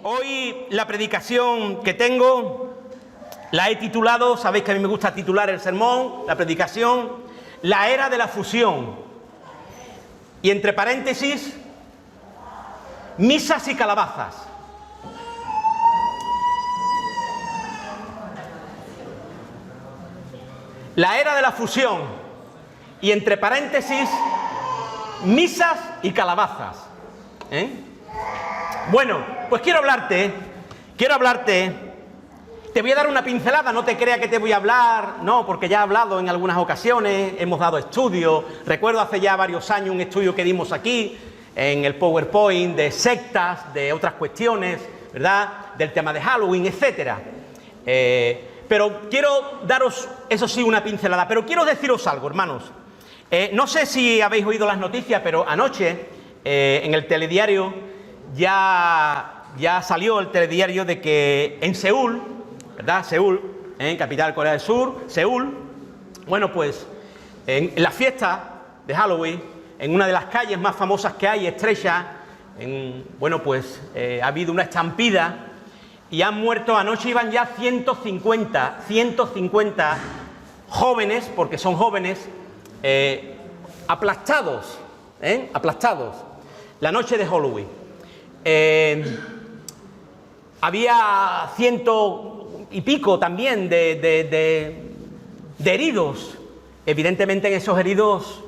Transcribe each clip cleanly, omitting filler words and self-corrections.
Hoy la predicación que tengo la he titulado, sabéis que a mí me gusta titular el sermón, la predicación, la era de la fusión. Y entre paréntesis, misas y calabazas. La era de la fusión. Y entre paréntesis, misas y calabazas. Bueno, pues quiero hablarte, te voy a dar una pincelada, no te creas que te voy a hablar, no, porque ya he hablado en algunas ocasiones, hemos dado estudios, recuerdo hace ya varios años un estudio que dimos aquí, en el PowerPoint, de sectas, de otras cuestiones, ¿verdad?, del tema de Halloween, etcétera. Pero quiero daros, eso sí, una pincelada, pero quiero deciros algo, hermanos. No sé si habéis oído las noticias, pero anoche, en el telediario, ya salió el telediario de que en Seúl, ¿verdad? Seúl, capital de Corea del Sur, Seúl, bueno, pues en la fiesta de Halloween, en una de las calles más famosas que hay, estrecha, bueno, pues ha habido una estampida y han muerto, anoche iban ya 150 jóvenes, porque son jóvenes, aplastados, la noche de Halloween. Había 100 y pico también de heridos. Evidentemente en esos heridos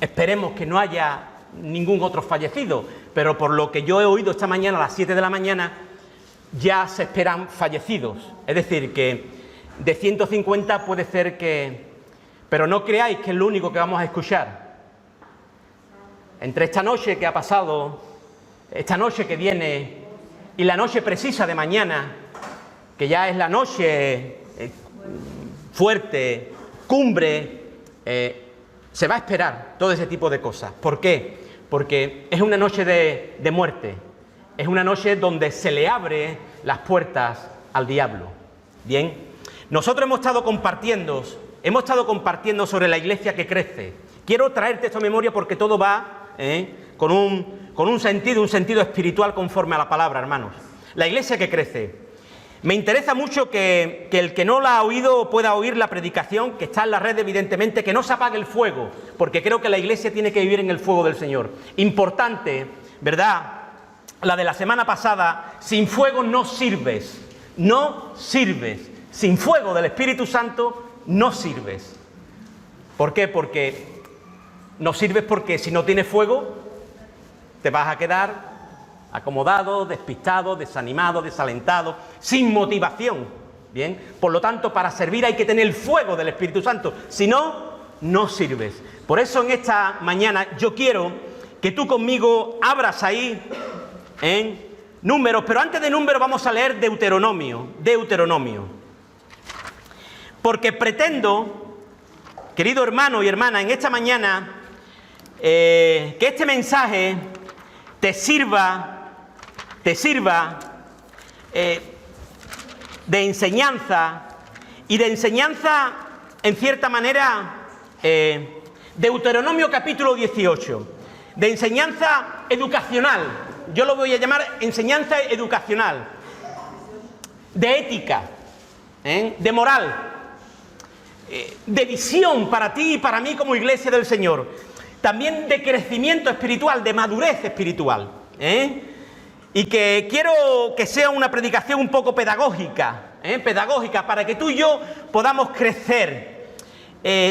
esperemos que no haya ningún otro fallecido, pero por lo que yo he oído esta mañana a las 7 de la mañana ya se esperan fallecidos. Es decir, que de 150 puede ser que... Pero no creáis que es lo único que vamos a escuchar. Entre esta noche que ha pasado, esta noche que viene y la noche precisa de mañana, que ya es la noche fuerte, cumbre, se va a esperar todo ese tipo de cosas. ¿Por qué? Porque es una noche de muerte, es una noche donde se le abre las puertas al diablo. Bien, nosotros hemos estado compartiendo sobre la iglesia que crece. Quiero traerte esto a memoria porque todo va con un sentido espiritual conforme a la palabra, hermanos. La iglesia que crece. Me interesa mucho que el que no la ha oído pueda oír la predicación que está en la red, evidentemente, que no se apague el fuego, porque creo que la iglesia tiene que vivir en el fuego del Señor. Importante, ¿verdad? La de la semana pasada, sin fuego no sirves, sin fuego del Espíritu Santo no sirves. ¿Por qué? Porque no sirves porque si no tienes fuego te vas a quedar acomodado, despistado, desanimado, desalentado, sin motivación. Bien, por lo tanto, para servir hay que tener el fuego del Espíritu Santo, si no, no sirves. Por eso en esta mañana yo quiero que tú conmigo abras ahí en Números, pero antes de Números vamos a leer Deuteronomio. Porque pretendo, querido hermano y hermana, en esta mañana, que este mensaje te sirva de enseñanza, y de enseñanza, en cierta manera, Deuteronomio capítulo 18, de enseñanza educacional, yo lo voy a llamar enseñanza educacional, de ética, de moral, de visión para ti y para mí como iglesia del Señor, también de crecimiento espiritual, de madurez espiritual, y que quiero que sea una predicación un poco pedagógica, para que tú y yo podamos crecer.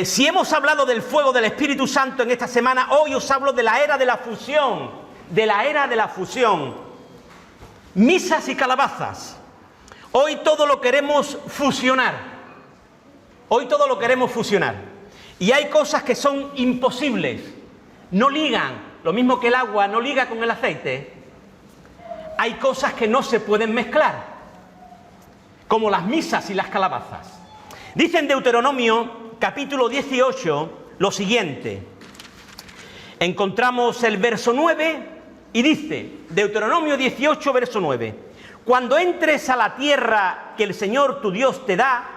Si hemos hablado del fuego del Espíritu Santo en esta semana, hoy os hablo de la era de la fusión, misas y calabazas. Hoy todo lo queremos fusionar, y hay cosas que son imposibles, no ligan, lo mismo que el agua no liga con el aceite. Hay cosas que no se pueden mezclar, como las misas y las calabazas. Dice en Deuteronomio capítulo 18 lo siguiente. Encontramos el verso 9 y dice, Deuteronomio 18, verso 9: cuando entres a la tierra que el Señor tu Dios te da,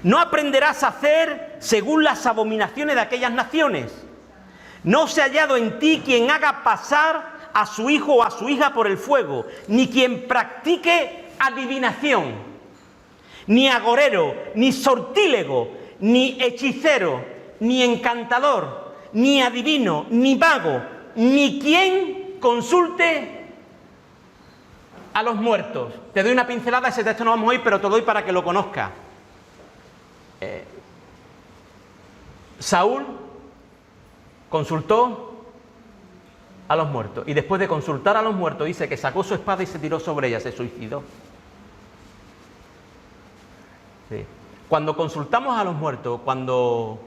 no aprenderás a hacer según las abominaciones de aquellas naciones. No se ha hallado en ti quien haga pasar a su hijo o a su hija por el fuego, ni quien practique adivinación, ni agorero, ni sortílego, ni hechicero, ni encantador, ni adivino, ni mago, ni quien consulte a los muertos. Te doy una pincelada, ese texto no vamos a ir, pero te lo doy para que lo conozcas. Saúl consultó a los muertos, y después de consultar a los muertos dice que sacó su espada y se tiró sobre ella, se suicidó. Sí. Cuando consultamos a los muertos, cuando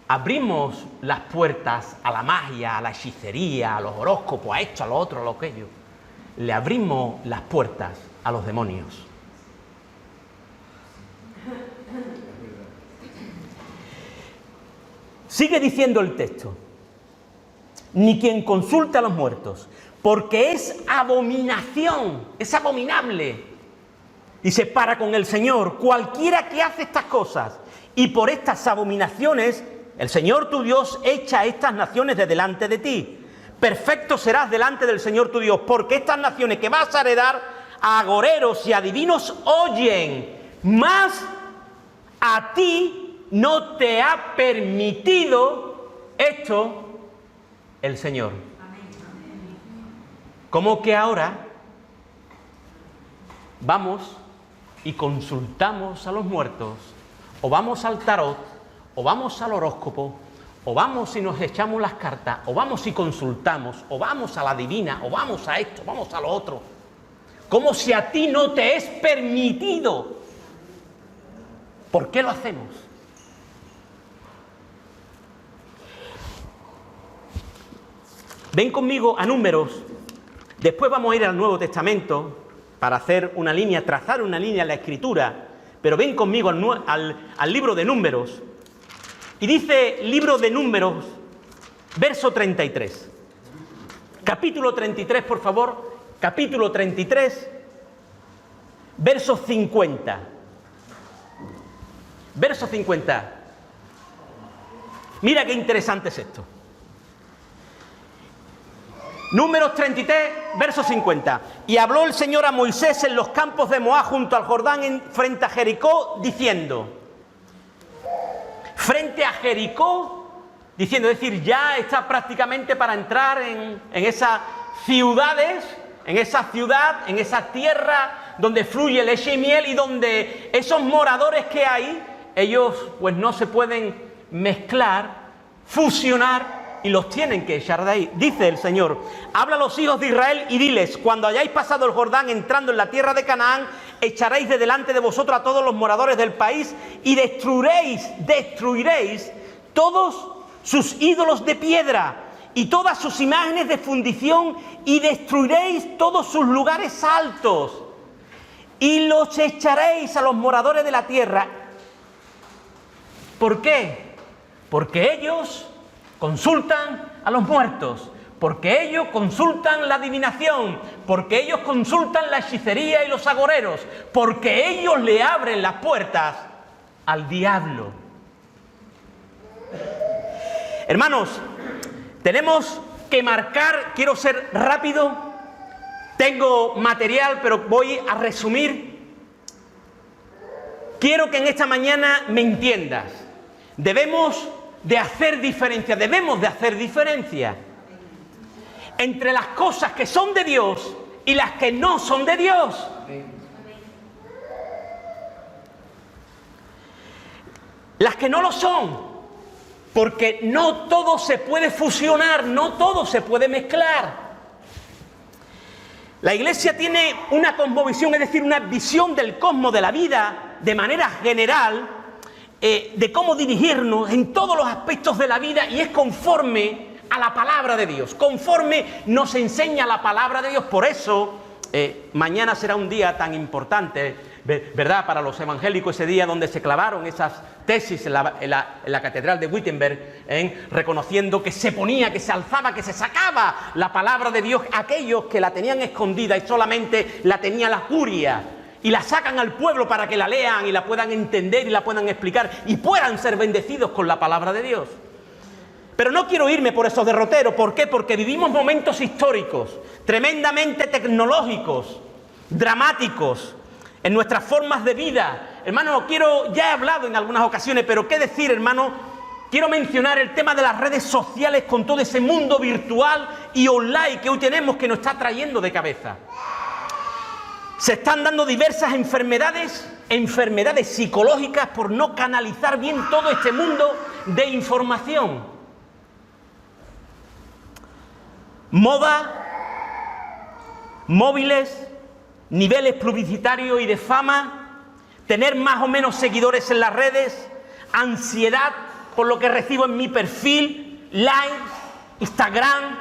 abrimos las puertas a la magia, a la hechicería, a los horóscopos, a esto, a lo otro, a lo aquello, le abrimos las puertas a los demonios. Sigue diciendo el texto, ni quien consulte a los muertos, porque es abominación, es abominable. Dice, para con el Señor, cualquiera que hace estas cosas, y por estas abominaciones, el Señor tu Dios echa estas naciones de delante de ti. Perfecto serás delante del Señor tu Dios, porque estas naciones que vas a heredar a agoreros y adivinos oyen, mas a ti no te ha permitido esto el Señor. ¿Cómo que ahora vamos y consultamos a los muertos, o vamos al tarot, o vamos al horóscopo, o vamos y nos echamos las cartas, o vamos y consultamos, o vamos a la divina, o vamos a esto, vamos a lo otro? Como si a ti no te es permitido. ¿Por qué lo hacemos? Ven conmigo a Números, después vamos a ir al Nuevo Testamento para hacer una línea, trazar una línea en la Escritura, pero ven conmigo al libro de Números, y dice libro de Números, verso 33, capítulo 33, por favor, capítulo 33, verso 50, verso 50, mira qué interesante es esto. Números 33, verso 50. Y habló el Señor a Moisés en los campos de Moab junto al Jordán frente a Jericó, diciendo, frente a Jericó, diciendo, es decir, ya está prácticamente para entrar en esas ciudades, en esa ciudad, en esa tierra donde fluye leche y miel, y donde esos moradores que hay, ellos pues no se pueden mezclar, fusionar, y los tienen que echar de ahí. Dice el Señor, habla a los hijos de Israel y diles, cuando hayáis pasado el Jordán entrando en la tierra de Canaán, echaréis de delante de vosotros a todos los moradores del país y destruiréis todos sus ídolos de piedra y todas sus imágenes de fundición, y destruiréis todos sus lugares altos y los echaréis a los moradores de la tierra. ¿Por qué? Porque ellos consultan a los muertos, porque ellos consultan la adivinación, porque ellos consultan la hechicería y los agoreros, porque ellos le abren las puertas al diablo. Hermanos, tenemos que marcar, quiero ser rápido, tengo material, pero voy a resumir. Quiero que en esta mañana me entiendas. Debemos de hacer diferencia entre las cosas que son de Dios y las que no son de Dios. Las que no lo son, porque no todo se puede fusionar, no todo se puede mezclar. La Iglesia tiene una cosmovisión, es decir, una visión del cosmos, de la vida, de manera general, de cómo dirigirnos en todos los aspectos de la vida, y es conforme a la palabra de Dios, conforme nos enseña la palabra de Dios. Por eso mañana será un día tan importante, ¿verdad?, para los evangélicos, ese día donde se clavaron esas tesis en la catedral de Wittenberg, reconociendo que se ponía, que se alzaba, que se sacaba la palabra de Dios, aquellos que la tenían escondida y solamente la tenía la curia, y la sacan al pueblo para que la lean y la puedan entender y la puedan explicar y puedan ser bendecidos con la palabra de Dios. Pero no quiero irme por esos derroteros. ¿Por qué? Porque vivimos momentos históricos, tremendamente tecnológicos, dramáticos, en nuestras formas de vida. Hermano, ya he hablado en algunas ocasiones, pero qué decir, hermano, quiero mencionar el tema de las redes sociales con todo ese mundo virtual y online que hoy tenemos, que nos está trayendo de cabeza. Se están dando diversas enfermedades psicológicas por no canalizar bien todo este mundo de información. Moda, móviles, niveles publicitarios y de fama, tener más o menos seguidores en las redes, ansiedad por lo que recibo en mi perfil, likes, Instagram.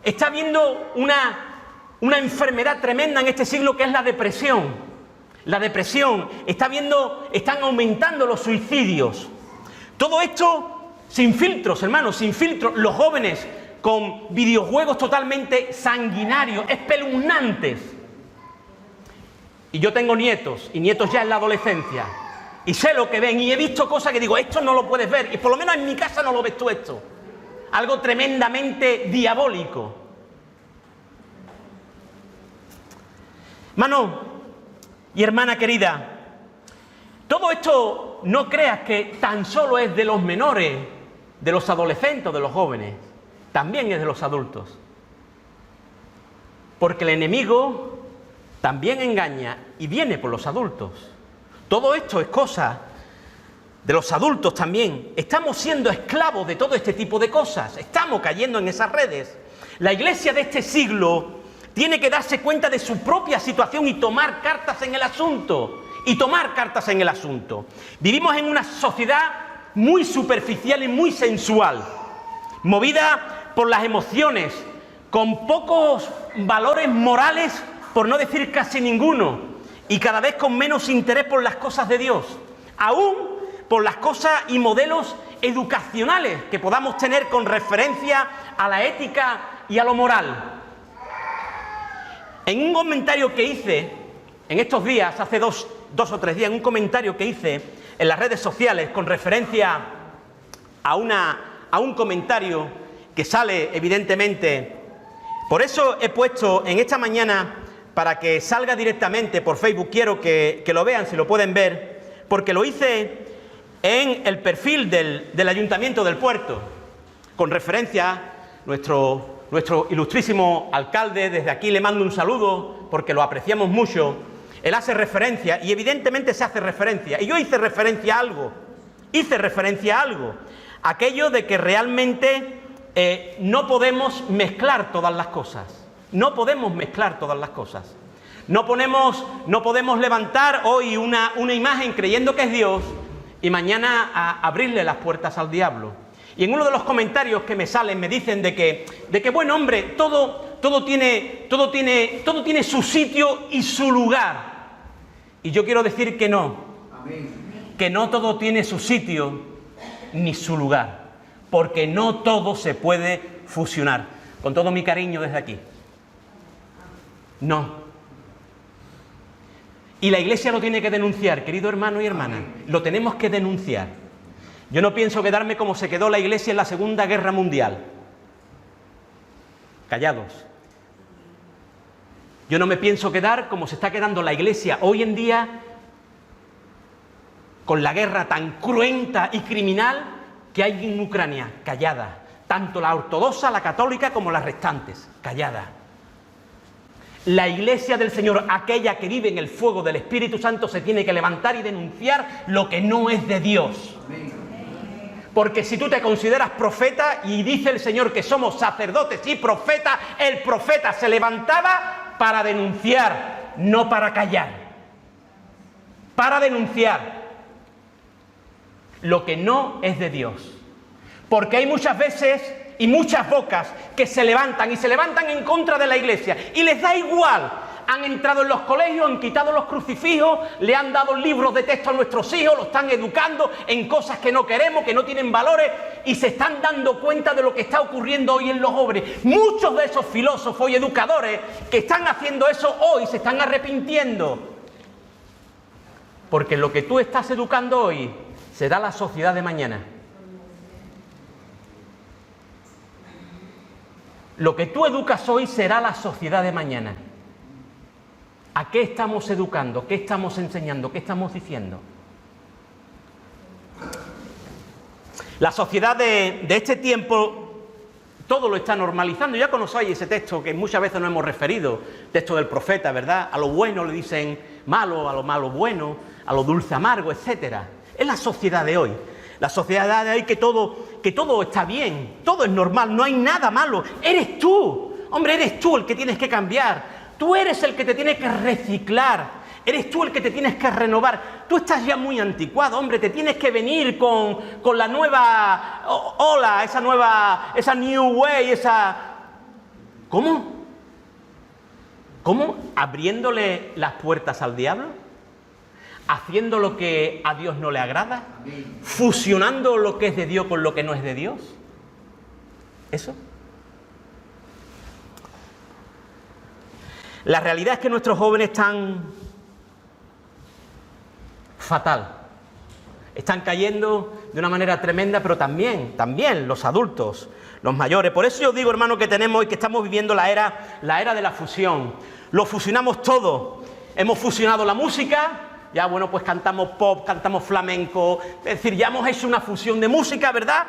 Está habiendo una enfermedad tremenda en este siglo, que es la depresión. La depresión, están aumentando los suicidios. Todo esto sin filtros, hermanos, sin filtros. Los jóvenes con videojuegos totalmente sanguinarios, espeluznantes. Y yo tengo nietos, y nietos ya en la adolescencia, y sé lo que ven, y he visto cosas que digo, esto no lo puedes ver, y por lo menos en mi casa no lo ves tú esto. Algo tremendamente diabólico. Hermano y hermana querida, todo esto no creas que tan solo es de los menores, de los adolescentes, de los jóvenes. También es de los adultos. Porque el enemigo también engaña y viene por los adultos. Todo esto es cosa de los adultos también. Estamos siendo esclavos de todo este tipo de cosas. Estamos cayendo en esas redes. La iglesia de este siglo tiene que darse cuenta de su propia situación y tomar cartas en el asunto. Vivimos en una sociedad muy superficial y muy sensual, movida por las emociones, con pocos valores morales, por no decir casi ninguno, y cada vez con menos interés por las cosas de Dios, aún por las cosas y modelos educacionales que podamos tener con referencia a la ética y a lo moral. En un comentario que hice en estos días, hace dos o tres días, en un comentario que hice en las redes sociales con referencia a un comentario que sale evidentemente. Por eso he puesto en esta mañana, para que salga directamente por Facebook, quiero que lo vean, si lo pueden ver, porque lo hice en el perfil del Ayuntamiento del Puerto, con referencia a nuestro ilustrísimo alcalde. Desde aquí le mando un saludo, porque lo apreciamos mucho. Él hace referencia, y evidentemente se hace referencia, y yo hice referencia a algo, aquello de que realmente no podemos mezclar todas las cosas. No podemos levantar hoy una imagen creyendo que es Dios y mañana abrirle las puertas al diablo. Y en uno de los comentarios que me salen me dicen de que bueno, hombre, todo tiene su sitio y su lugar. Y yo quiero decir que no. Amén. Que no todo tiene su sitio ni su lugar. Porque no todo se puede fusionar. Con todo mi cariño desde aquí. No. Y la Iglesia lo tiene que denunciar, querido hermano y hermana. Lo tenemos que denunciar. Yo no pienso quedarme como se quedó la Iglesia en la Segunda Guerra Mundial. Callados. Yo no me pienso quedar como se está quedando la Iglesia hoy en día, con la guerra tan cruenta y criminal que hay en Ucrania, callada. Tanto la ortodoxa, la católica, como las restantes, callada. La Iglesia del Señor, aquella que vive en el fuego del Espíritu Santo, se tiene que levantar y denunciar lo que no es de Dios. Porque si tú te consideras profeta, y dice el Señor que somos sacerdotes y profetas, el profeta se levantaba para denunciar, no para callar. Para denunciar lo que no es de Dios. Porque hay muchas veces y muchas bocas que se levantan en contra de la Iglesia y les da igual. Han entrado en los colegios, han quitado los crucifijos, le han dado libros de texto a nuestros hijos, los están educando en cosas que no queremos, que no tienen valores, y se están dando cuenta de lo que está ocurriendo hoy en los jóvenes. Muchos de esos filósofos y educadores que están haciendo eso hoy se están arrepintiendo. Porque lo que tú estás educando hoy será la sociedad de mañana. Lo que tú educas hoy será la sociedad de mañana. ¿A qué estamos educando? ¿Qué estamos enseñando? ¿Qué estamos diciendo? La sociedad de este tiempo todo lo está normalizando. Ya conocéis ese texto que muchas veces nos hemos referido, texto del profeta, ¿verdad? A lo bueno le dicen malo, a lo malo bueno, a lo dulce amargo, etcétera. Es la sociedad de hoy. La sociedad de hoy que todo está bien, todo es normal, no hay nada malo. Eres tú, hombre, eres tú el que tienes que cambiar. Tú eres el que te tienes que reciclar. Eres tú el que te tienes que renovar. Tú estás ya muy anticuado, hombre, te tienes que venir con la nueva ola, esa new way, ¿Cómo? ¿Cómo? ¿Abriéndole las puertas al diablo? ¿Haciendo lo que a Dios no le agrada? ¿Fusionando lo que es de Dios con lo que no es de Dios? ¿Eso? La realidad es que nuestros jóvenes están fatal. Están cayendo de una manera tremenda, pero también los adultos, los mayores. Por eso yo digo, hermano, que tenemos y que estamos viviendo la era de la fusión. Lo fusionamos todo. Hemos fusionado la música, ya bueno, pues cantamos pop, cantamos flamenco, es decir, ya hemos hecho una fusión de música, ¿verdad?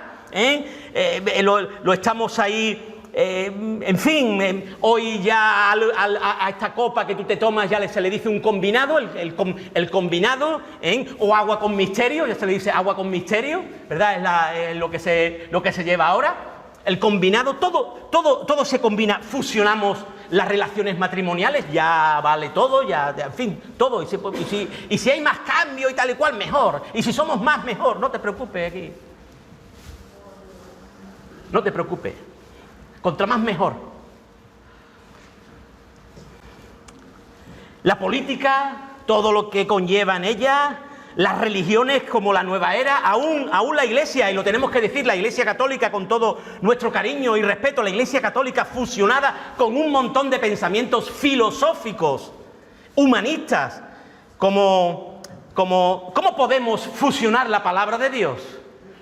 Lo estamos ahí. En fin, hoy ya a esta copa que tú te tomas ya se le dice un combinado, el combinado, o agua con misterio, ya se le dice agua con misterio, ¿verdad? Es lo que se lleva ahora. El combinado, todo se combina, fusionamos las relaciones matrimoniales, ya vale todo, en fin, todo. Y si hay más cambio y tal y cual, mejor. Y si somos más, mejor. No te preocupes aquí. No te preocupes. Contra más, mejor. La política, todo lo que conlleva en ella, las religiones como la nueva era, aún la Iglesia, y lo tenemos que decir, la Iglesia Católica, con todo nuestro cariño y respeto, la Iglesia Católica fusionada con un montón de pensamientos filosóficos, humanistas, ¿cómo podemos fusionar la palabra de Dios?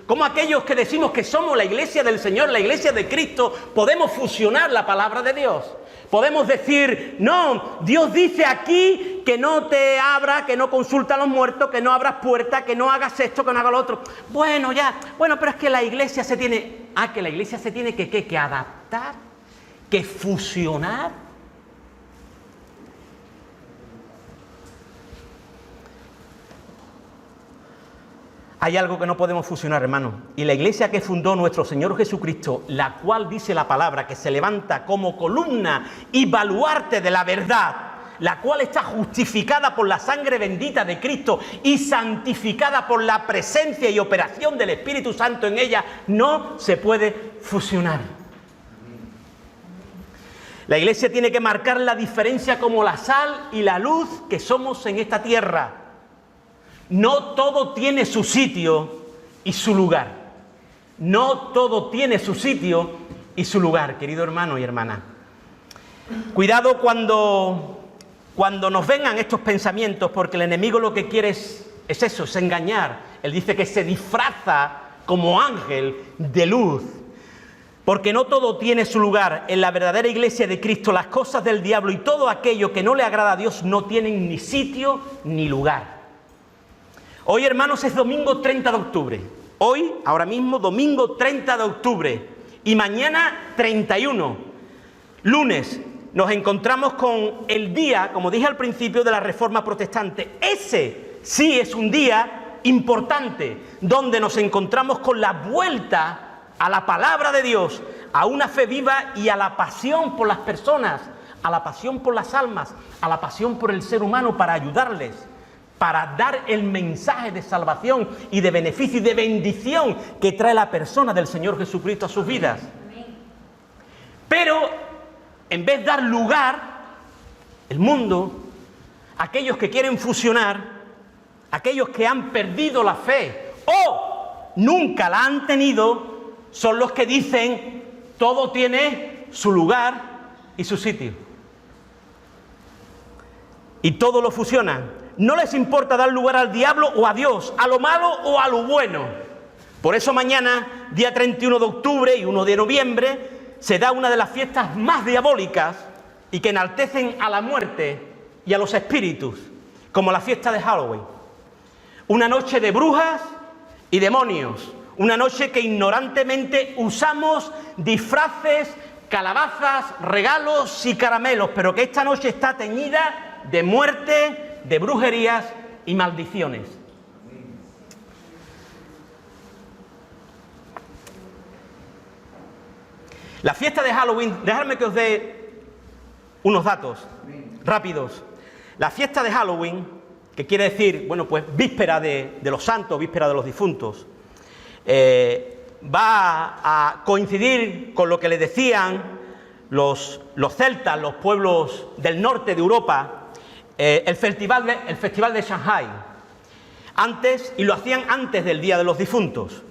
¿Cómo aquellos que decimos que somos la Iglesia del Señor, la Iglesia de Cristo, podemos fusionar la palabra de Dios? Podemos decir, no, Dios dice aquí que no te abras, que no consulta a los muertos, que no abras puertas, que no hagas esto, que no hagas lo otro. Bueno, pero es que la Iglesia se tiene... que la Iglesia se tiene que adaptar, que fusionar. Hay algo que no podemos fusionar, hermano. Y la Iglesia que fundó nuestro Señor Jesucristo, la cual dice la palabra que se levanta como columna y baluarte de la verdad, la cual está justificada por la sangre bendita de Cristo y santificada por la presencia y operación del Espíritu Santo en ella, no se puede fusionar. La Iglesia tiene que marcar la diferencia como la sal y la luz que somos en esta tierra. No todo tiene su sitio y su lugar. No todo tiene su sitio y su lugar, querido hermano y hermana. Cuidado cuando nos vengan estos pensamientos, porque el enemigo lo que quiere es eso, es engañar. Él dice que se disfraza como ángel de luz. Porque no todo tiene su lugar. En la verdadera Iglesia de Cristo, las cosas del diablo y todo aquello que no le agrada a Dios no tienen ni sitio ni lugar. Hoy, hermanos, es domingo 30 de octubre. Hoy, ahora mismo, domingo 30 de octubre. Y mañana 31. Lunes, nos encontramos con el día, como dije al principio, de la Reforma Protestante. Ese sí es un día importante, donde nos encontramos con la vuelta a la palabra de Dios, a una fe viva y a la pasión por las personas, a la pasión por las almas, a la pasión por el ser humano para ayudarles, para dar el mensaje de salvación y de beneficio y de bendición que trae la persona del Señor Jesucristo a sus vidas. Pero en vez de dar lugar, el mundo, aquellos que quieren fusionar, aquellos que han perdido la fe o nunca la han tenido, son los que dicen todo tiene su lugar y su sitio. Y todo lo fusionan. No les importa dar lugar al diablo o a Dios, a lo malo o a lo bueno. Por eso mañana, día 31 de octubre y 1 de noviembre, se da una de las fiestas más diabólicas y que enaltecen a la muerte y a los espíritus, como la fiesta de Halloween. Una noche de brujas y demonios, una noche que ignorantemente usamos disfraces, calabazas, regalos y caramelos, pero que esta noche está teñida de muerte, de brujerías y maldiciones. La fiesta de Halloween, dejadme que os dé unos datos rápidos. La fiesta de Halloween, que quiere decir, bueno, pues víspera de los santos, víspera de los difuntos, va a coincidir con lo que le decían los celtas, los pueblos del norte de Europa, el festival de Shanghái, antes, y lo hacían antes del Día de los Difuntos.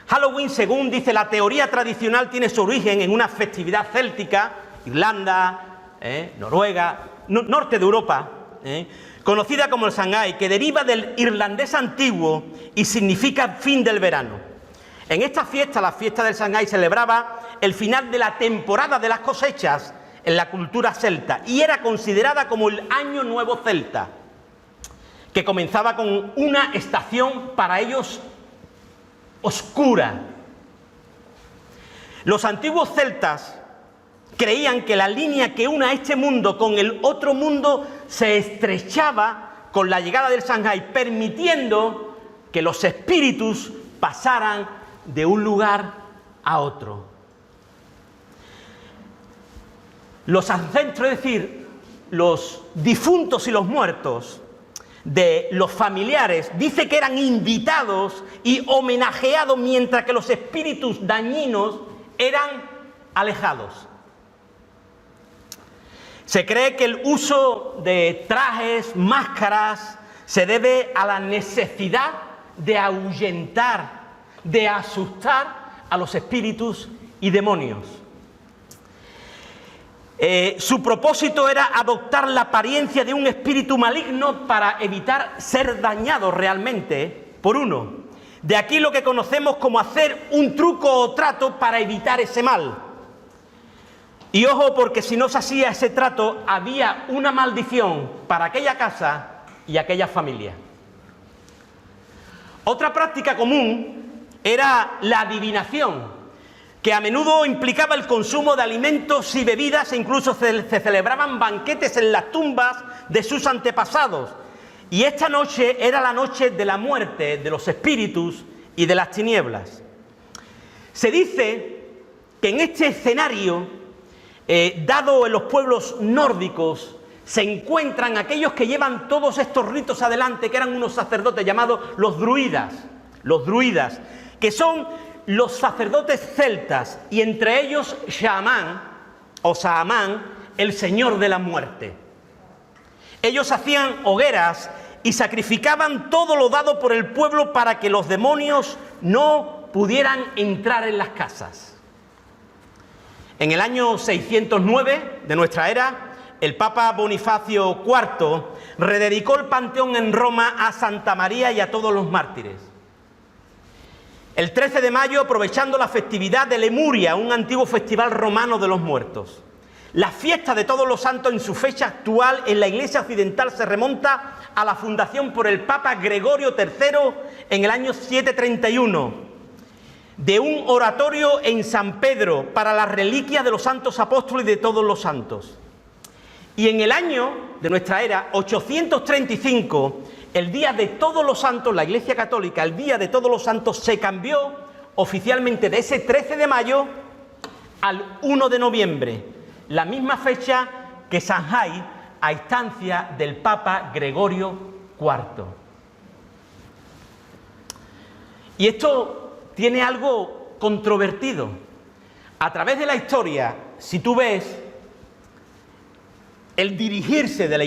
Halloween, según dice la teoría tradicional, tiene su origen en una festividad céltica, Irlanda, Noruega, norte de Europa, conocida como el Shanghái, que deriva del irlandés antiguo y significa fin del verano. En esta fiesta, la fiesta del Shanghái, celebraba el final de la temporada de las cosechas en la cultura celta y era considerada como el Año Nuevo Celta, que comenzaba con una estación para ellos oscura. Los antiguos celtas creían que la línea que une a este mundo con el otro mundo se estrechaba con la llegada del Shanghái, permitiendo que los espíritus pasaran de un lugar a otro. Los ancestros, es decir, los difuntos y los muertos de los familiares, dice que eran invitados y homenajeados, mientras que los espíritus dañinos eran alejados. Se cree que el uso de trajes, máscaras, se debe a la necesidad de ahuyentar, de asustar a los espíritus y demonios. Su propósito era adoptar la apariencia de un espíritu maligno para evitar ser dañado realmente por uno. De aquí lo que conocemos como hacer un truco o trato para evitar ese mal. Y ojo, porque si no se hacía ese trato, había una maldición para aquella casa y aquella familia. Otra práctica común era la adivinación, que a menudo implicaba el consumo de alimentos y bebidas, e incluso se celebraban banquetes en las tumbas de sus antepasados. Y esta noche era la noche de la muerte, de los espíritus y de las tinieblas. Se dice que en este escenario, dado en los pueblos nórdicos, se encuentran aquellos que llevan todos estos ritos adelante, que eran unos sacerdotes llamados los druidas, que son los sacerdotes celtas, y entre ellos Shaman o Saamán, el señor de la muerte. Ellos hacían hogueras y sacrificaban todo lo dado por el pueblo para que los demonios no pudieran entrar en las casas. En el año 609 de nuestra era, el Papa Bonifacio IV rededicó el panteón en Roma a Santa María y a todos los mártires. El 13 de mayo, aprovechando la festividad de Lemuria, un antiguo festival romano de los muertos. La fiesta de Todos los Santos en su fecha actual en la Iglesia Occidental se remonta a la fundación por el Papa Gregorio III en el año 731 de un oratorio en San Pedro para las reliquias de los santos apóstoles y de todos los santos. Y en el año de nuestra era, 835, el Día de Todos los Santos, la Iglesia Católica, el Día de Todos los Santos se cambió oficialmente de ese 13 de mayo al 1 de noviembre, la misma fecha que Shanghái, a instancia del Papa Gregorio IV. Y esto tiene algo controvertido. A través de la historia, si tú ves el dirigirse de la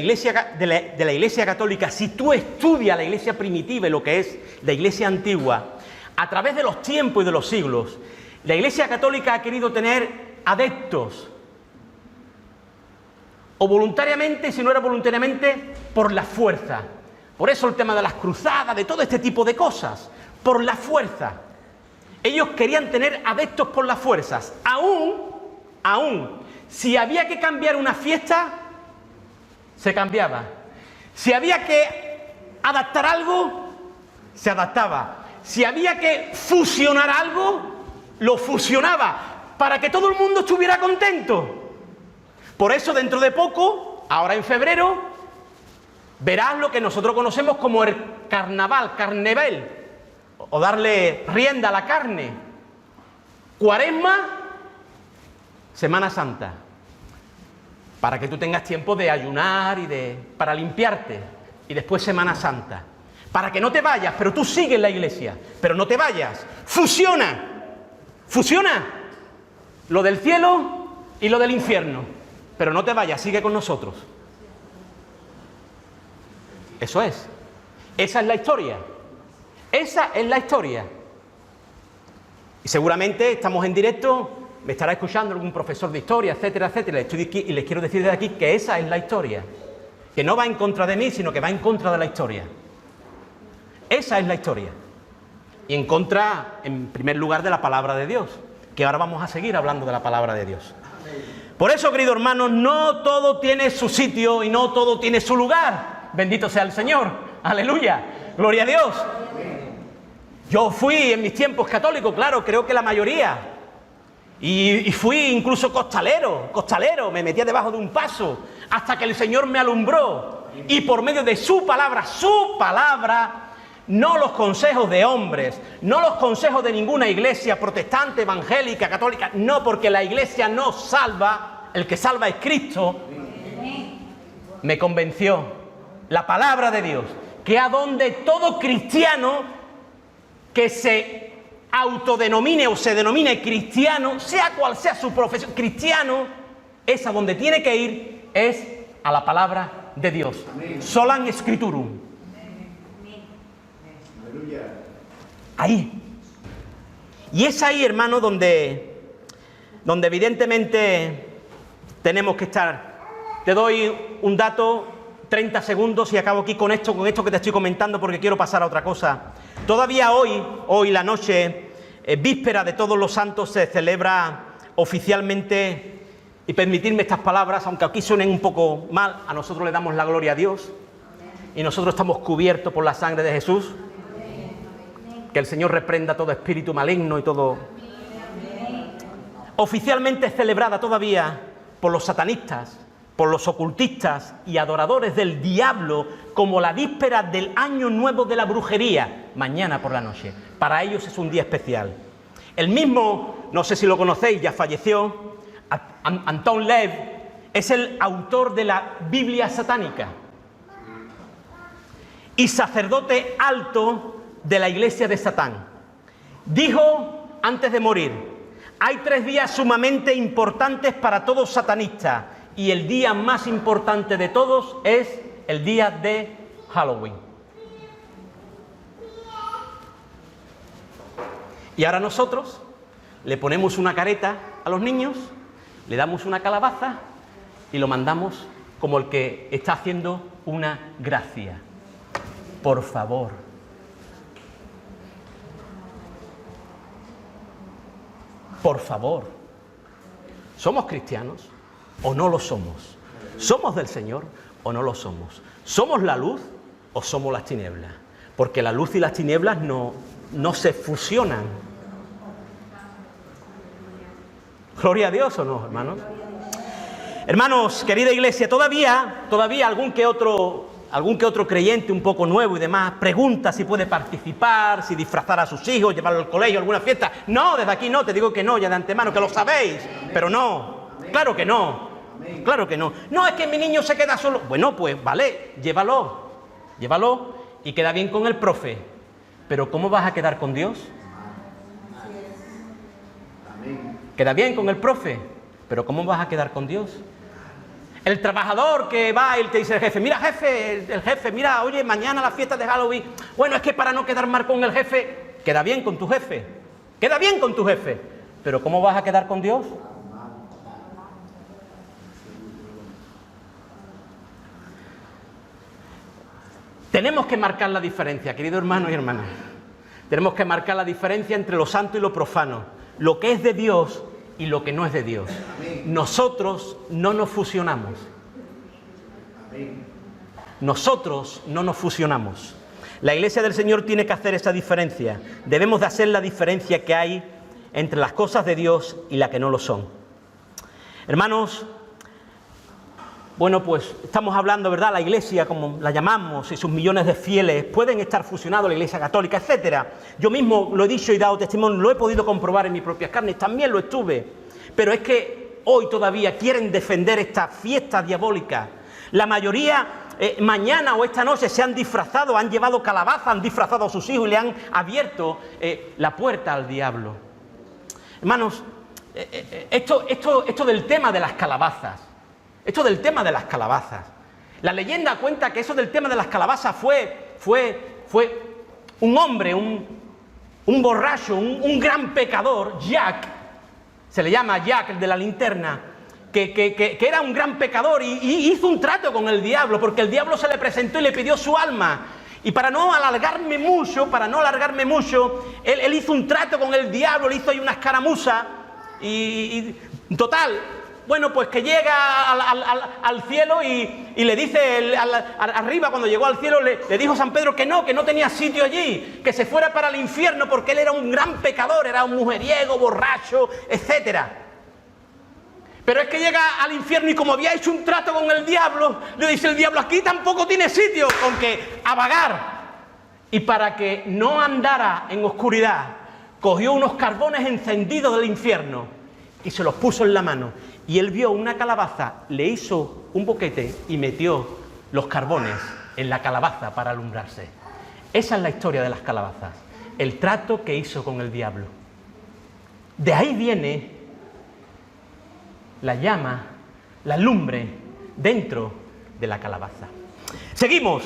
Iglesia Católica, si tú estudias la Iglesia primitiva y lo que es la Iglesia antigua, a través de los tiempos y de los siglos, la Iglesia Católica ha querido tener adeptos, o voluntariamente, si no era voluntariamente, por la fuerza. Por eso el tema de las cruzadas, de todo este tipo de cosas, por la fuerza. Ellos querían tener adeptos por las fuerzas, aún si había que cambiar una fiesta, se cambiaba. Si había que adaptar algo, se adaptaba. Si había que fusionar algo, lo fusionaba para que todo el mundo estuviera contento. Por eso dentro de poco, ahora en febrero, verás lo que nosotros conocemos como el carnaval, carneval, o darle rienda a la carne. Cuaresma, Semana Santa, para que tú tengas tiempo de ayunar y para limpiarte, y después Semana Santa, para que no te vayas, pero tú sigues en la iglesia, pero no te vayas. Fusiona lo del cielo y lo del infierno, pero no te vayas, sigue con nosotros. Eso es. Esa es la historia. Esa es la historia. Y seguramente estamos en directo, me estará escuchando algún profesor de historia, etcétera, etcétera. Y les quiero decir desde aquí que esa es la historia. Que no va en contra de mí, sino que va en contra de la historia. Esa es la historia. Y en contra, en primer lugar, de la palabra de Dios. Que ahora vamos a seguir hablando de la palabra de Dios. Por eso, queridos hermanos, no todo tiene su sitio y no todo tiene su lugar. Bendito sea el Señor. Aleluya. Gloria a Dios. Yo fui en mis tiempos católicos, claro, creo que la mayoría. Y fui incluso costalero, me metía debajo de un paso, hasta que el Señor me alumbró. Y por medio de su palabra, no los consejos de hombres, no los consejos de ninguna iglesia protestante, evangélica, católica, no, porque la iglesia no salva, el que salva es Cristo, me convenció la palabra de Dios, que a donde todo cristiano que se autodenomine o se denomine cristiano, sea cual sea su profesión, cristiano, es a donde tiene que ir, es a la palabra de Dios. Solam Scripturum. Ahí. Y es ahí, hermano, donde evidentemente tenemos que estar. Te doy un dato, 30 segundos, y acabo aquí con esto que te estoy comentando, porque quiero pasar a otra cosa. Todavía hoy la noche, víspera de Todos los Santos, se celebra oficialmente, y permitidme estas palabras, aunque aquí suenen un poco mal, a nosotros le damos la gloria a Dios, y nosotros estamos cubiertos por la sangre de Jesús. Que el Señor reprenda todo espíritu maligno y todo. Oficialmente es celebrada todavía por los satanistas, por los ocultistas y adoradores del diablo, como la víspera del año nuevo de la brujería, mañana por la noche. Para ellos es un día especial. El mismo, no sé si lo conocéis, ya falleció, Anton Lev, es el autor de la Biblia satánica y sacerdote alto de la iglesia de Satán. Dijo antes de morir: hay 3 días sumamente importantes para todo satanista, y el día más importante de todos es el día de Halloween. Y ahora nosotros le ponemos una careta a los niños, le damos una calabaza y lo mandamos como el que está haciendo una gracia. Por favor. Por favor. ¿Somos cristianos o no lo somos? ¿Somos del Señor o no lo somos? ¿Somos la luz o somos las tinieblas? Porque la luz y las tinieblas no se fusionan. Gloria a Dios, ¿o no, hermanos? Hermanos, querida iglesia, todavía algún que otro creyente un poco nuevo y demás pregunta si puede participar, si disfrazar a sus hijos, llevarlo al colegio, alguna fiesta. No, desde aquí no, te digo que no, ya de antemano, que lo sabéis, pero no, claro que no, claro que no. No, es que mi niño se queda solo. Bueno, pues vale, llévalo y queda bien con el profe, pero ¿cómo vas a quedar con Dios? Queda bien con el profe, pero ¿cómo vas a quedar con Dios? El trabajador que va y te dice el jefe: mira jefe, el jefe, mira, oye, mañana la fiesta de Halloween. Bueno, es que para no quedar mal con el jefe, queda bien con tu jefe, pero ¿cómo vas a quedar con Dios? Tenemos que marcar la diferencia, queridos hermanos y hermanas. Tenemos que marcar la diferencia entre lo santo y lo profano, lo que es de Dios y lo que no es de Dios. Nosotros no nos fusionamos. Nosotros no nos fusionamos. La Iglesia del Señor tiene que hacer esa diferencia. Debemos de hacer la diferencia que hay entre las cosas de Dios y las que no lo son. Hermanos, bueno, pues estamos hablando, ¿verdad? La Iglesia, como la llamamos, y sus millones de fieles pueden estar fusionados a la Iglesia Católica, etcétera. Yo mismo lo he dicho y dado testimonio, lo he podido comprobar en mis propias carnes, también lo estuve. Pero es que hoy todavía quieren defender esta fiesta diabólica. La mayoría mañana o esta noche se han disfrazado, han llevado calabaza, han disfrazado a sus hijos y le han abierto la puerta al diablo. Hermanos, esto del tema de las calabazas, la leyenda cuenta que eso del tema de las calabazas fue un hombre, un borracho, un gran pecador, Jack, se le llama Jack, el de la linterna, que era un gran pecador y hizo un trato con el diablo, porque el diablo se le presentó y le pidió su alma. Y para no alargarme mucho, él hizo un trato con el diablo, le hizo ahí una escaramuza y total, bueno, pues que llega al cielo y le dice arriba, cuando llegó al cielo, le dijo San Pedro que no tenía sitio allí, que se fuera para el infierno porque él era un gran pecador, era un mujeriego, borracho, etcétera. Pero es que llega al infierno y como había hecho un trato con el diablo, le dice el diablo, aquí tampoco tiene sitio, con que a vagar. Y para que no andara en oscuridad, cogió unos carbones encendidos del infierno y se los puso en la mano. Y él vio una calabaza, le hizo un boquete y metió los carbones en la calabaza para alumbrarse. Esa es la historia de las calabazas, el trato que hizo con el diablo. De ahí viene la llama, la lumbre dentro de la calabaza. Seguimos.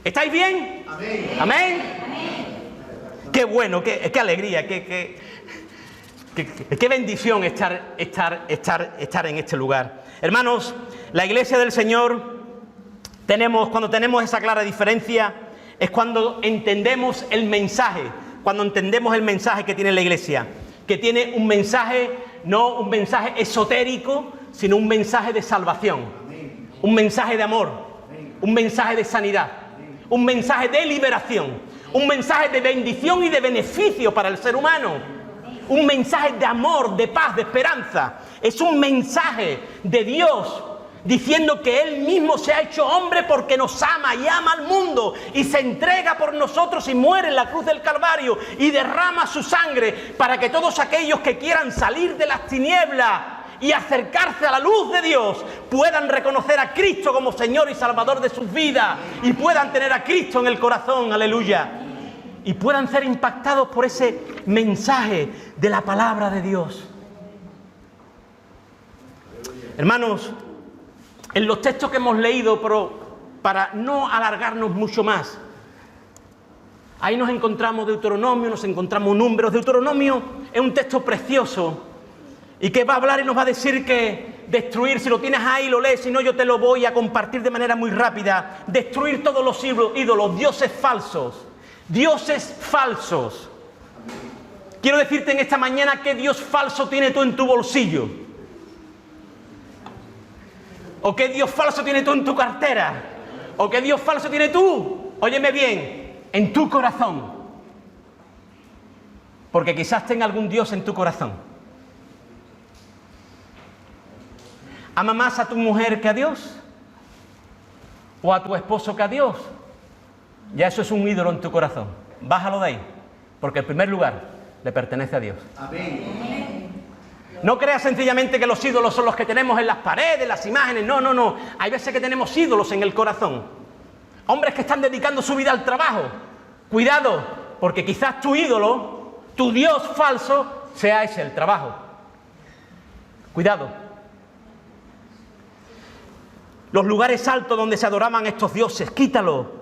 ¿Estáis bien? Amén. ¿Amén? Amén. Qué bueno, qué alegría, qué bendición estar en este lugar. Hermanos, la Iglesia del Señor, cuando tenemos esa clara diferencia, es cuando entendemos el mensaje que tiene la Iglesia, que tiene un mensaje, no un mensaje esotérico, sino un mensaje de salvación, un mensaje de amor, un mensaje de sanidad, un mensaje de liberación, un mensaje de bendición y de beneficio para el ser humano, un mensaje de amor, de paz, de esperanza. Es un mensaje de Dios diciendo que Él mismo se ha hecho hombre porque nos ama y ama al mundo y se entrega por nosotros y muere en la cruz del Calvario y derrama su sangre para que todos aquellos que quieran salir de las tinieblas y acercarse a la luz de Dios puedan reconocer a Cristo como Señor y Salvador de sus vidas y puedan tener a Cristo en el corazón, aleluya, y puedan ser impactados por ese mensaje de la palabra de Dios. Hermanos, en los textos que hemos leído, pero para no alargarnos mucho más, ahí nos encontramos Deuteronomio, nos encontramos Números. Deuteronomio es un texto precioso y que va a hablar y nos va a decir que destruir, si lo tienes ahí lo lees, si no yo te lo voy a compartir de manera muy rápida, destruir todos los ídolos, dioses falsos. Quiero decirte en esta mañana qué Dios falso tienes tú en tu bolsillo. ¿O qué Dios falso tienes tú en tu cartera? ¿O qué Dios falso tienes tú, óyeme bien, en tu corazón? Porque quizás tenga algún Dios en tu corazón. ¿Ama más a tu mujer que a Dios? ¿O a tu esposo que a Dios? Ya eso es un ídolo en tu corazón. Bájalo de ahí, porque en primer lugar le pertenece a Dios. Amén. No creas sencillamente que los ídolos son los que tenemos en las paredes, las imágenes. No. Hay veces que tenemos ídolos en el corazón. Hombres que están dedicando su vida al trabajo. Cuidado, porque quizás tu ídolo, tu Dios falso, sea ese, el trabajo. Cuidado. Los lugares altos donde se adoraban estos dioses, quítalo.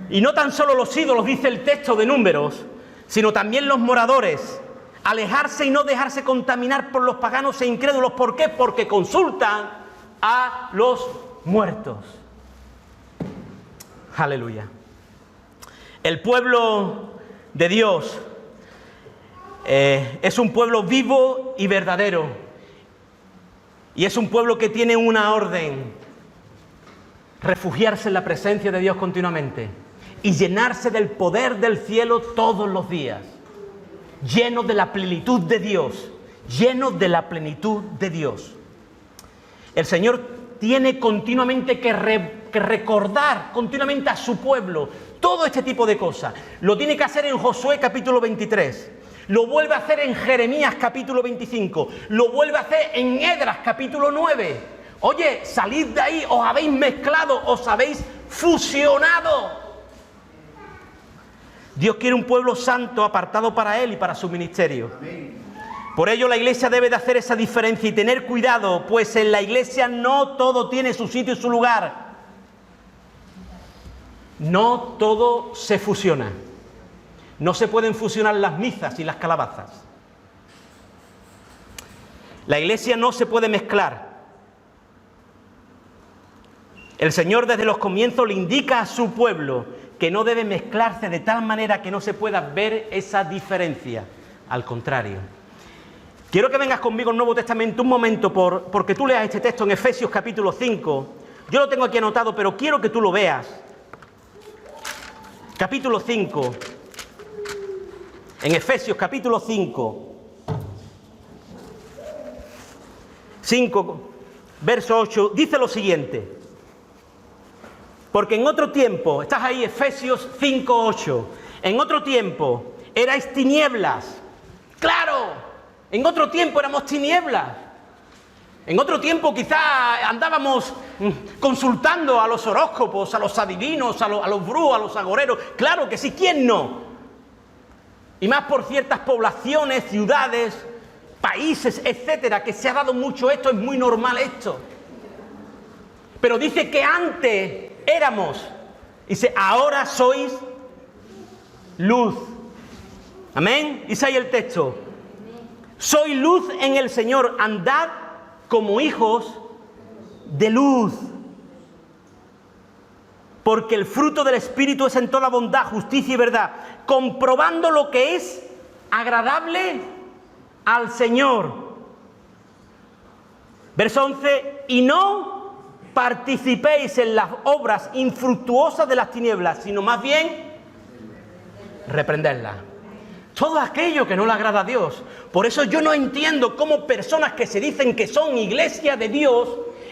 Y no tan solo los ídolos, dice el texto de Números, sino también los moradores. Alejarse y no dejarse contaminar por los paganos e incrédulos. ¿Por qué? Porque consultan a los muertos. Aleluya. El pueblo de Dios Es un pueblo vivo y verdadero. Y es un pueblo que tiene una orden: refugiarse en la presencia de Dios continuamente y llenarse del poder del cielo todos los días. Llenos de la plenitud de Dios. Llenos de la plenitud de Dios. El Señor tiene continuamente que recordar continuamente a su pueblo todo este tipo de cosas. Lo tiene que hacer en Josué capítulo 23. Lo vuelve a hacer en Jeremías capítulo 25. Lo vuelve a hacer en Esdras capítulo 9. Oye, salid de ahí, os habéis mezclado, os habéis fusionado. Dios quiere un pueblo santo apartado para Él y para su ministerio. Amén. Por ello la Iglesia debe de hacer esa diferencia y tener cuidado, pues en la Iglesia no todo tiene su sitio y su lugar. No todo se fusiona. No se pueden fusionar las misas y las calabazas. La Iglesia no se puede mezclar. El Señor desde los comienzos le indica a su pueblo que no debe mezclarse de tal manera que no se pueda ver esa diferencia. Al contrario. Quiero que vengas conmigo al Nuevo Testamento un momento porque tú leas este texto en Efesios capítulo 5. Yo lo tengo aquí anotado, pero quiero que tú lo veas. Capítulo 5. En Efesios capítulo 5. 5, verso 8, dice lo siguiente. Porque en otro tiempo, estás ahí, Efesios 5, 8. En otro tiempo erais tinieblas. ¡Claro! En otro tiempo éramos tinieblas. En otro tiempo quizá andábamos consultando a los horóscopos, a los adivinos, a los brujos, a los agoreros. Claro que sí, ¿quién no? Y más por ciertas poblaciones, ciudades, países, etcétera, que se ha dado mucho esto, es muy normal esto. Pero dice que antes éramos, dice, ahora sois luz. Amén. Dice ahí el texto. Soy luz en el Señor, andad como hijos de luz. Porque el fruto del Espíritu es en toda bondad, justicia y verdad, comprobando lo que es agradable al Señor. Verso 11, y no participéis en las obras infructuosas de las tinieblas, sino más bien reprenderlas. Todo aquello que no le agrada a Dios. Por eso yo no entiendo cómo personas que se dicen que son iglesia de Dios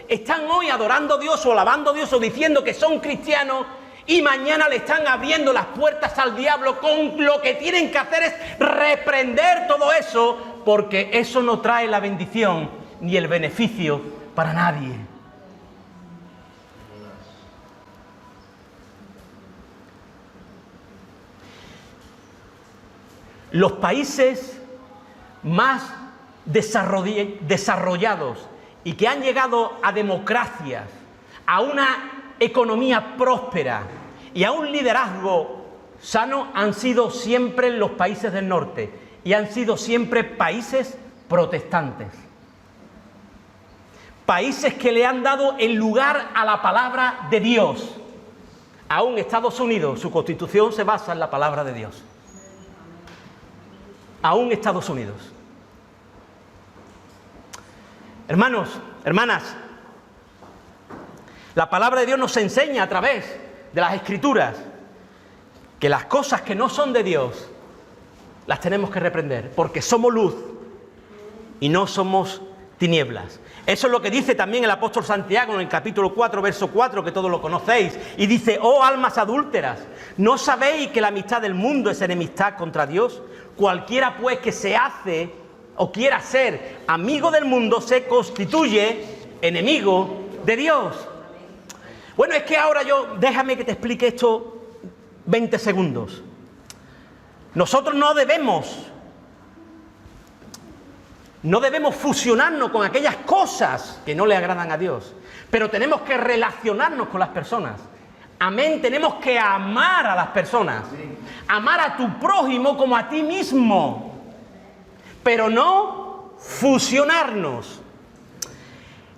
están hoy adorando a Dios o alabando a Dios o diciendo que son cristianos y mañana le están abriendo las puertas al diablo. Con lo que tienen que hacer es reprender todo eso, porque eso no trae la bendición ni el beneficio para nadie. Los países más desarrollados y que han llegado a democracias, a una economía próspera y a un liderazgo sano han sido siempre los países del norte y han sido siempre países protestantes. Países que le han dado el lugar a la palabra de Dios. Aún Estados Unidos, su constitución se basa en la palabra de Dios. Aún Estados Unidos. Hermanos, hermanas, la palabra de Dios nos enseña a través de las Escrituras que las cosas que no son de Dios las tenemos que reprender, porque somos luz y no somos tinieblas. Eso es lo que dice también el apóstol Santiago en el capítulo 4, verso 4, que todos lo conocéis, y dice, oh almas adúlteras, ¿no sabéis que la amistad del mundo es enemistad contra Dios? Cualquiera pues que se hace o quiera ser amigo del mundo se constituye enemigo de Dios. Bueno, es que ahora déjame que te explique esto 20 segundos. Nosotros no debemos fusionarnos con aquellas cosas que no le agradan a Dios, pero tenemos que relacionarnos con las personas. Amén, tenemos que amar a las personas, amar a tu prójimo como a ti mismo, pero no fusionarnos.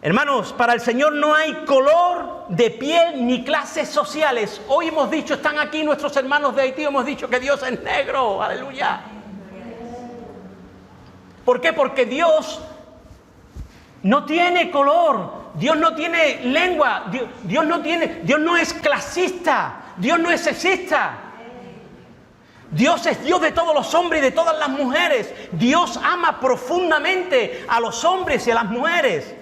Hermanos, para el Señor no hay color de piel ni clases sociales. Hoy hemos dicho, están aquí nuestros hermanos de Haití, hemos dicho que Dios es negro, aleluya. ¿Por qué? Porque Dios no tiene color, Dios no tiene lengua, Dios no es clasista, Dios no es sexista. Dios es Dios de todos los hombres y de todas las mujeres. Dios ama profundamente a los hombres y a las mujeres.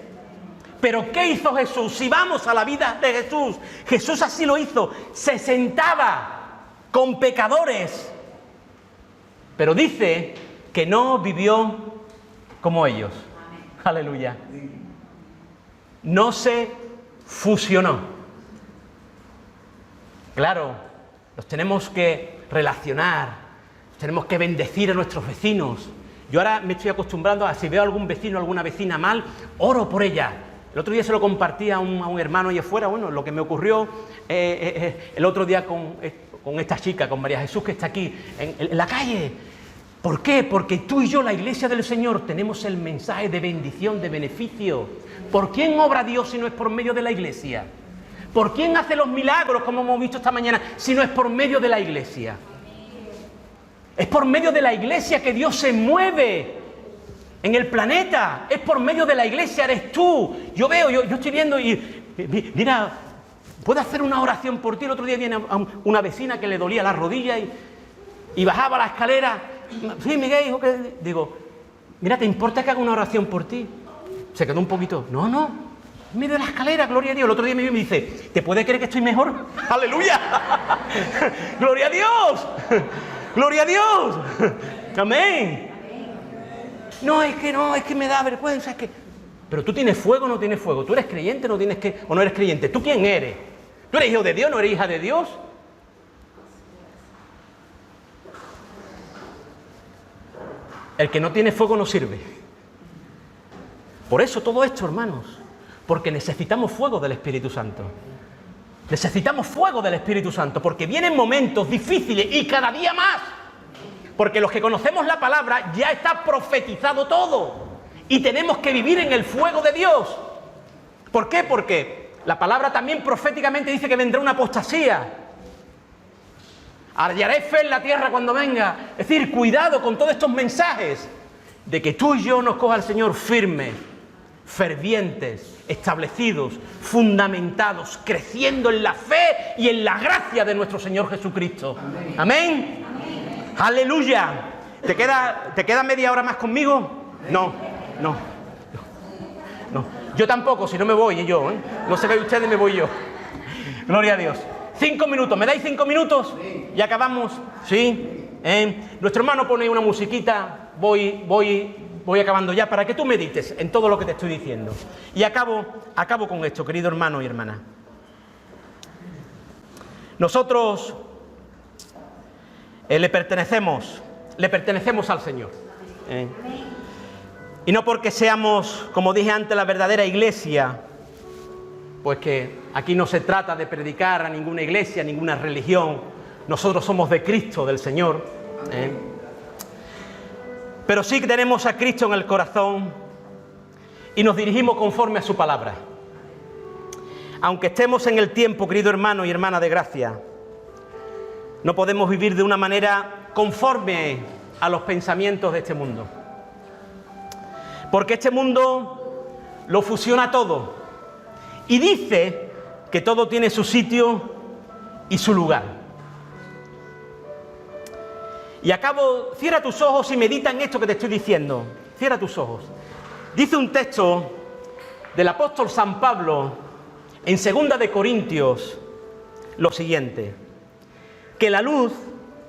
Pero ¿qué hizo Jesús? Si vamos a la vida de Jesús, Jesús así lo hizo. Se sentaba con pecadores, pero dice que no vivió como ellos. Aleluya. No se fusionó. Claro, los tenemos que relacionar, tenemos que bendecir a nuestros vecinos. Yo ahora me estoy acostumbrando a, si veo a algún vecino o alguna vecina mal, oro por ella. El otro día se lo compartí a un hermano allá afuera, bueno, lo que me ocurrió el otro día con esta chica, con María Jesús, que está aquí en la calle. ¿Por qué? Porque tú y yo, la Iglesia del Señor, tenemos el mensaje de bendición, de beneficio. ¿Por quién obra Dios si no es por medio de la Iglesia? ¿Por quién hace los milagros, como hemos visto esta mañana, si no es por medio de la Iglesia? Es por medio de la Iglesia que Dios se mueve en el planeta. Es por medio de la Iglesia, eres tú. Yo estoy viendo y mira, ¿puedo hacer una oración por ti? El otro día viene una vecina que le dolía la rodilla y bajaba la escalera. Sí, Miguel, hijo, que digo, mira, ¿te importa que haga una oración por ti? Se quedó un poquito, no, en medio de la escalera, gloria a Dios. El otro día me dice, ¿te puede creer que estoy mejor? ¡Aleluya! ¡Gloria a Dios! ¡Gloria a Dios! ¡Amén! No, es que me da vergüenza, es que... Pero tú tienes fuego o no tienes fuego. Tú eres creyente o no eres creyente. ¿Tú quién eres? ¿Tú eres hijo de Dios o no eres hija de Dios? El que no tiene fuego no sirve. Por eso todo esto, hermanos, porque necesitamos fuego del Espíritu Santo. Necesitamos fuego del Espíritu Santo, porque vienen momentos difíciles y cada día más. Porque los que conocemos la palabra ya está profetizado todo. Y tenemos que vivir en el fuego de Dios. ¿Por qué? Porque la palabra también proféticamente dice que vendrá una apostasía. Hallaré fe en la tierra cuando venga. Es decir, cuidado con todos estos mensajes de que tú y yo nos coja el Señor firmes, fervientes, establecidos, fundamentados, creciendo en la fe y en la gracia de nuestro Señor Jesucristo. Amén. ¿Amén? Amén. Aleluya. ¿Te queda media hora más conmigo? No. Yo tampoco, si no me voy yo, ¿eh? No se ve ustedes, me voy yo. Gloria a Dios. 5 minutos, ¿me dais 5 minutos? Sí. ¿Y acabamos? ¿Sí? Nuestro hermano pone una musiquita, voy acabando ya, para que tú medites en todo lo que te estoy diciendo. Y acabo con esto, querido hermano y hermana. Nosotros le pertenecemos al Señor. Y no porque seamos, como dije antes, la verdadera iglesia, pues que aquí no se trata de predicar a ninguna iglesia, a ninguna religión. Nosotros somos de Cristo, del Señor. Pero sí que tenemos a Cristo en el corazón y nos dirigimos conforme a su palabra. Aunque estemos en el tiempo, querido hermano y hermana de gracia, no podemos vivir de una manera conforme a los pensamientos de este mundo. Porque este mundo lo fusiona todo y dice que todo tiene su sitio y su lugar. Y cierra tus ojos y medita en esto que te estoy diciendo. Cierra tus ojos. Dice un texto del apóstol San Pablo en 2 de Corintios lo siguiente: que la luz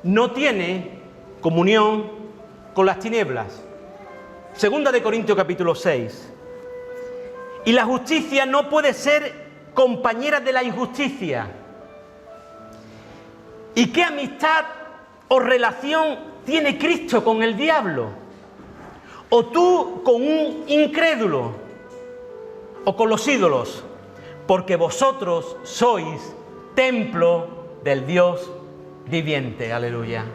no tiene comunión con las tinieblas. 2 de Corintios capítulo 6. Y la justicia no puede ser compañera de la injusticia. ¿Y qué amistad o relación tiene Cristo con el diablo? ¿O tú con un incrédulo? ¿O con los ídolos? Porque vosotros sois templo del Dios viviente. Aleluya.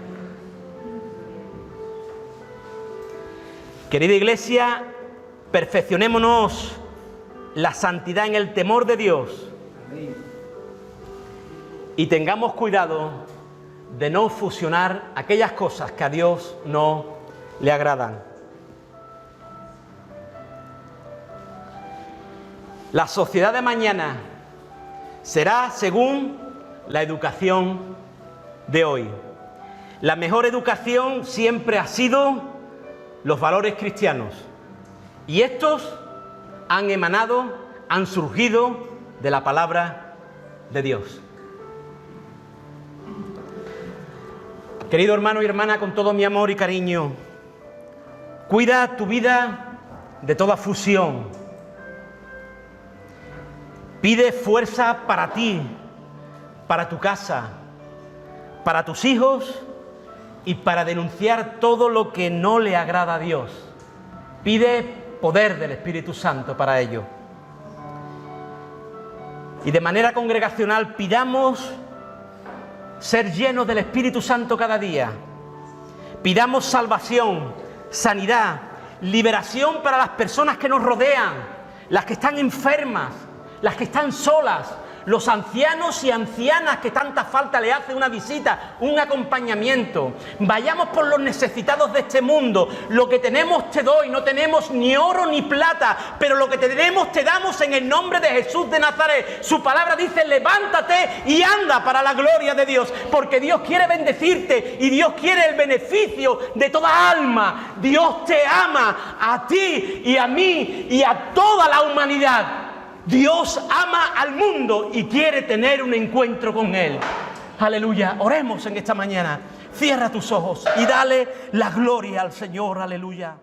Querida iglesia, perfeccionémonos la santidad en el temor de Dios. Y tengamos cuidado de no fusionar aquellas cosas que a Dios no le agradan. La sociedad de mañana será según la educación de hoy. La mejor educación siempre ha sido los valores cristianos. Y estos han emanado, han surgido de la palabra de Dios. Querido hermano y hermana, con todo mi amor y cariño, cuida tu vida de toda fusión. Pide fuerza para ti, para tu casa, para tus hijos y para denunciar todo lo que no le agrada a Dios. Pide poder del Espíritu Santo para ello. Y de manera congregacional pidamos ser llenos del Espíritu Santo cada día. Pidamos salvación, sanidad, liberación para las personas que nos rodean, las que están enfermas, las que están solas, los ancianos y ancianas que tanta falta le hace una visita, un acompañamiento. Vayamos por los necesitados de este mundo. Lo que tenemos te doy, no tenemos ni oro ni plata, pero lo que tenemos te damos en el nombre de Jesús de Nazaret. Su palabra dice: levántate y anda para la gloria de Dios, porque Dios quiere bendecirte y Dios quiere el beneficio de toda alma. Dios te ama a ti y a mí y a toda la humanidad. Dios ama al mundo y quiere tener un encuentro con Él. Aleluya. Oremos en esta mañana. Cierra tus ojos y dale la gloria al Señor. Aleluya.